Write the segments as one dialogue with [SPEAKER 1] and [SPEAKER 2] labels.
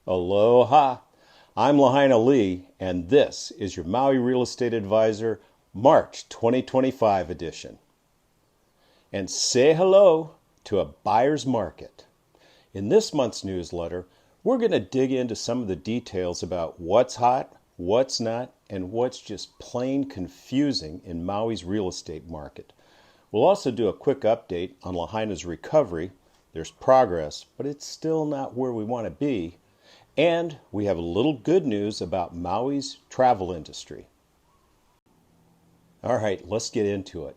[SPEAKER 1] Aloha! I'm Lahaina Lee, and this is your Maui Real Estate Advisor March 2025 edition. And say hello to a buyer's market. In this month's newsletter, we're going to dig into some of the details about what's hot, what's not, and what's just plain confusing in Maui's real estate market. We'll also do a quick update on Lahaina's recovery. There's progress, but it's still not where we want to be. And we have a little good news about Maui's travel industry. All right, let's get into it.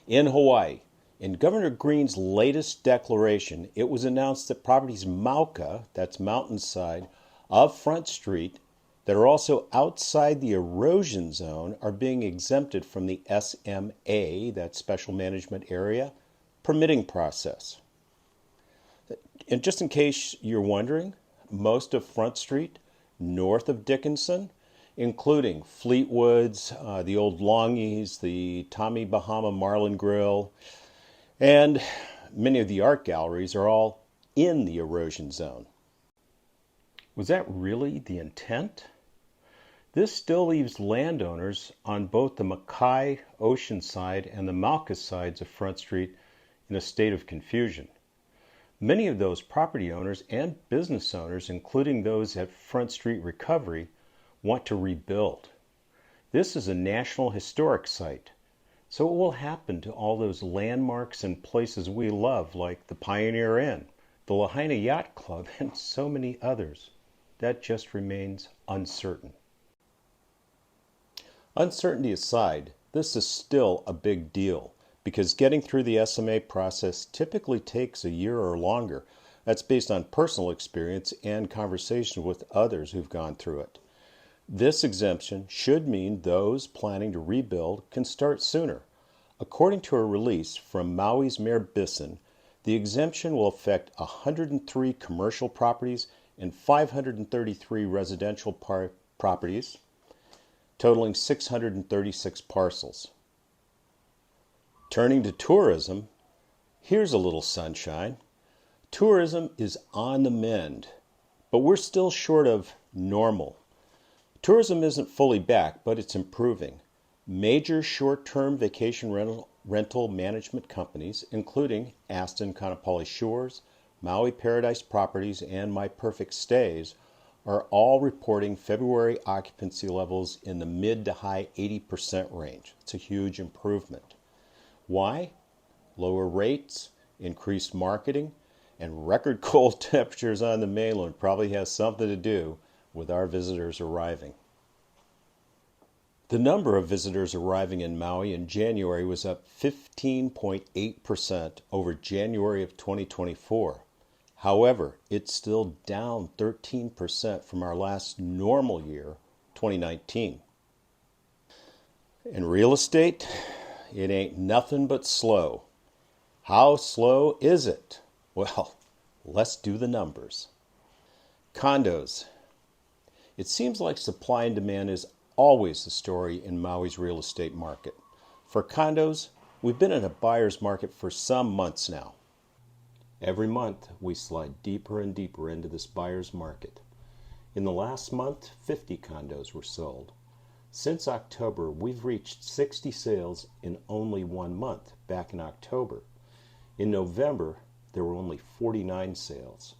[SPEAKER 1] In Hawaii, in Governor Green's latest declaration, it was announced that properties Mauka, that's mountainside, of Front Street, that are also outside the erosion zone are being exempted from the SMA, that Special Management Area, permitting process. And just in case you're wondering, most of Front Street, north of Dickinson, including Fleetwood's, the old Longies, the Tommy Bahama Marlin Grill, and many of the art galleries are all in the erosion zone. Was that really the intent? This still leaves landowners on both the Makai Ocean side and the Mauka sides of Front Street in a state of confusion. Many of those property owners and business owners, including those at Front Street Recovery, want to rebuild. This is a National Historic Site, so what will happen to all those landmarks and places we love, like the Pioneer Inn, the Lahaina Yacht Club, and so many others? That just remains uncertain. Uncertainty aside, this is still a big deal because getting through the SMA process typically takes a year or longer. That's based on personal experience and conversation with others who've gone through it. This exemption should mean those planning to rebuild can start sooner. According to a release from Maui's Mayor Bisson, the exemption will affect 103 commercial properties and 533 residential properties, totaling 636 parcels. Turning to tourism, here's a little sunshine. Tourism is on the mend, but we're still short of normal. Tourism isn't fully back, but it's improving. Major short-term vacation rental management companies, including Aston Kaanapali Shores, Maui Paradise Properties, and My Perfect Stays, are all reporting February occupancy levels in the mid to high 80% range. It's a huge improvement. Why? Lower rates, increased marketing, and record cold temperatures on the mainland probably has something to do with our visitors arriving. The number of visitors arriving in Maui in January was up 15.8% over January of 2024. However, it's still down 13% from our last normal year, 2019. In real estate, it ain't nothing but slow. How slow is it? Well, let's do the numbers. Condos. It seems like supply and demand is always the story in Maui's real estate market. For condos, we've been in a buyer's market for some months now. Every month, we slide deeper and deeper into this buyer's market. In the last month, 50 condos were sold. Since October, we've reached 60 sales in only 1 month, back in October. In November, there were only 49 sales.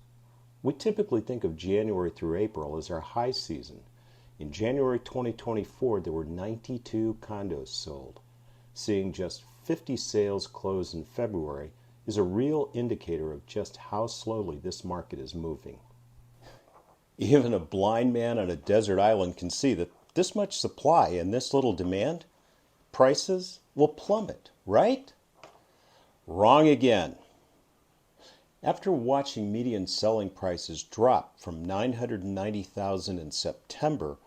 [SPEAKER 1] We typically think of January through April as our high season. In January 2024, there were 92 condos sold. Seeing just 50 sales close in February is a real indicator of just how slowly this market is moving. Even a blind man on a desert island can see that this much supply and this little demand, prices will plummet, right? Wrong again. After watching median selling prices drop from $990,000 in September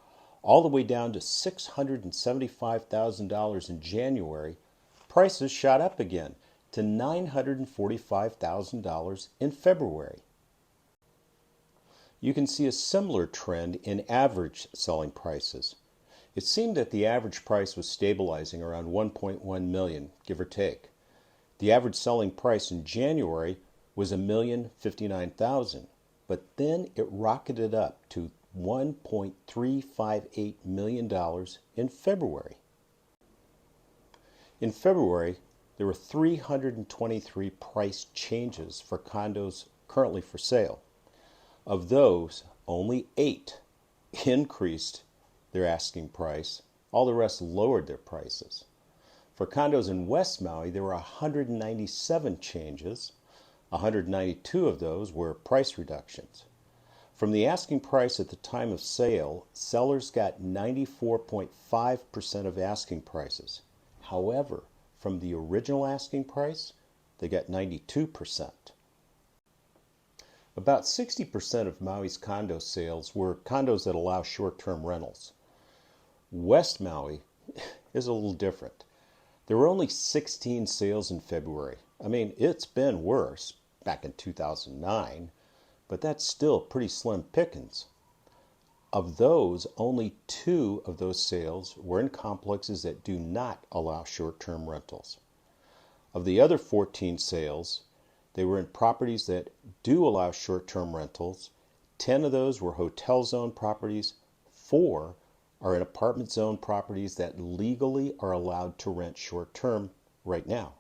[SPEAKER 1] all the way down to $675,000 in January, prices shot up again to $945,000 in February. You can see a similar trend in average selling prices. It seemed that the average price was stabilizing around $1.1 million, give or take. The average selling price in January was $1,059,000, but then it rocketed up to $1.358 million in February. In February, there were 323 price changes for condos currently for sale. Of those, only 8 increased their asking price. All the rest lowered their prices. For condos in West Maui, there were 197 changes. 192 of those were price reductions. From the asking price at the time of sale, sellers got 94.5% of asking prices. However, from the original asking price, they got 92%. About 60% of Maui's condo sales were condos that allow short-term rentals. West Maui is a little different. There were only 16 sales in February. I mean, it's been worse back in 2009, but that's still pretty slim pickings. Of those, only 2 of those sales were in complexes that do not allow short-term rentals. Of the other 14 sales, they were in properties that do allow short-term rentals. 10 of those were hotel zone properties. 4 are in apartment zone properties that legally are allowed to rent short-term right now.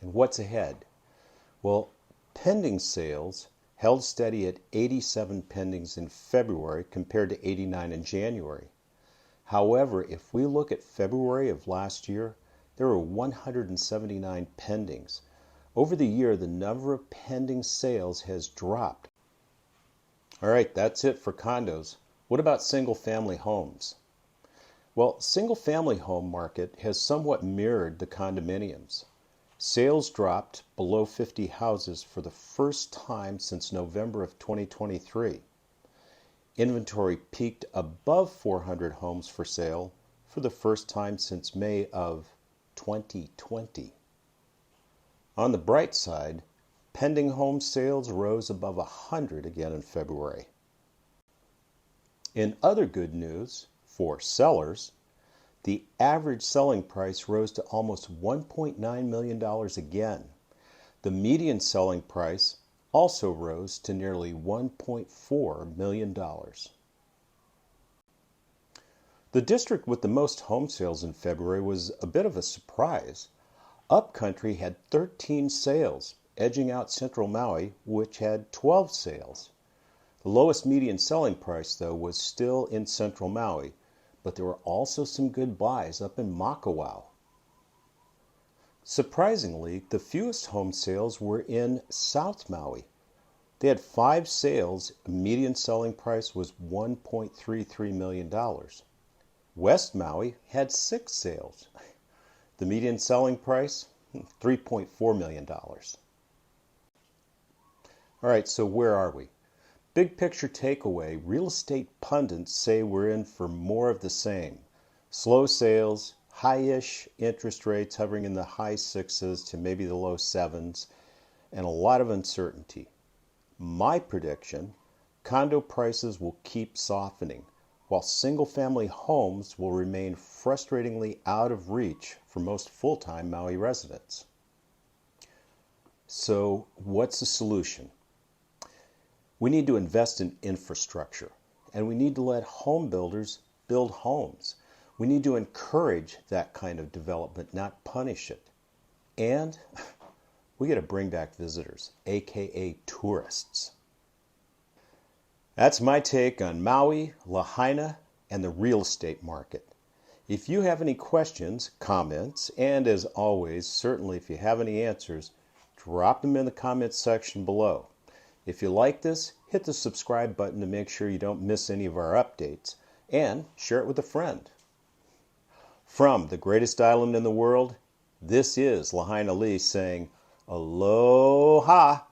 [SPEAKER 1] And what's ahead? Well, pending sales held steady at 87 pendings in February compared to 89 in January. However, if we look at February of last year, there were 179 pendings. Over the year, the number of pending sales has dropped. All right, that's it for condos. What about single-family homes? Well, single-family home market has somewhat mirrored the condominiums. Sales dropped below 50 houses for the first time since November of 2023. Inventory peaked above 400 homes for sale for the first time since May of 2020. On the bright side, pending home sales rose above 100 again in February. In other good news for sellers, the average selling price rose to almost $1.9 million again. The median selling price also rose to nearly $1.4 million. The district with the most home sales in February was a bit of a surprise. Upcountry had 13 sales, edging out Central Maui, which had 12 sales. The lowest median selling price, though, was still in Central Maui, but there were also some good buys up in Makawao. Surprisingly, the fewest home sales were in South Maui. They had 5 sales. The median selling price was $1.33 million. West Maui had 6 sales. The median selling price, $3.4 million. All right, so where are we? Big picture takeaway, real estate pundits say we're in for more of the same. Slow sales, high-ish interest rates hovering in the high 6s to maybe the low 7s, and a lot of uncertainty. My prediction, condo prices will keep softening, while single-family homes will remain frustratingly out of reach for most full-time Maui residents. So, what's the solution? We need to invest in infrastructure, and we need to let home builders build homes. We need to encourage that kind of development, not punish it. And we got to bring back visitors, aka tourists. That's my take on Maui, Lahaina, and the real estate market. If you have any questions, comments, and as always, certainly if you have any answers, drop them in the comments section below. If you like this, hit the subscribe button to make sure you don't miss any of our updates, and share it with a friend. From the greatest island in the world, this is Lahaina Lee saying, Aloha!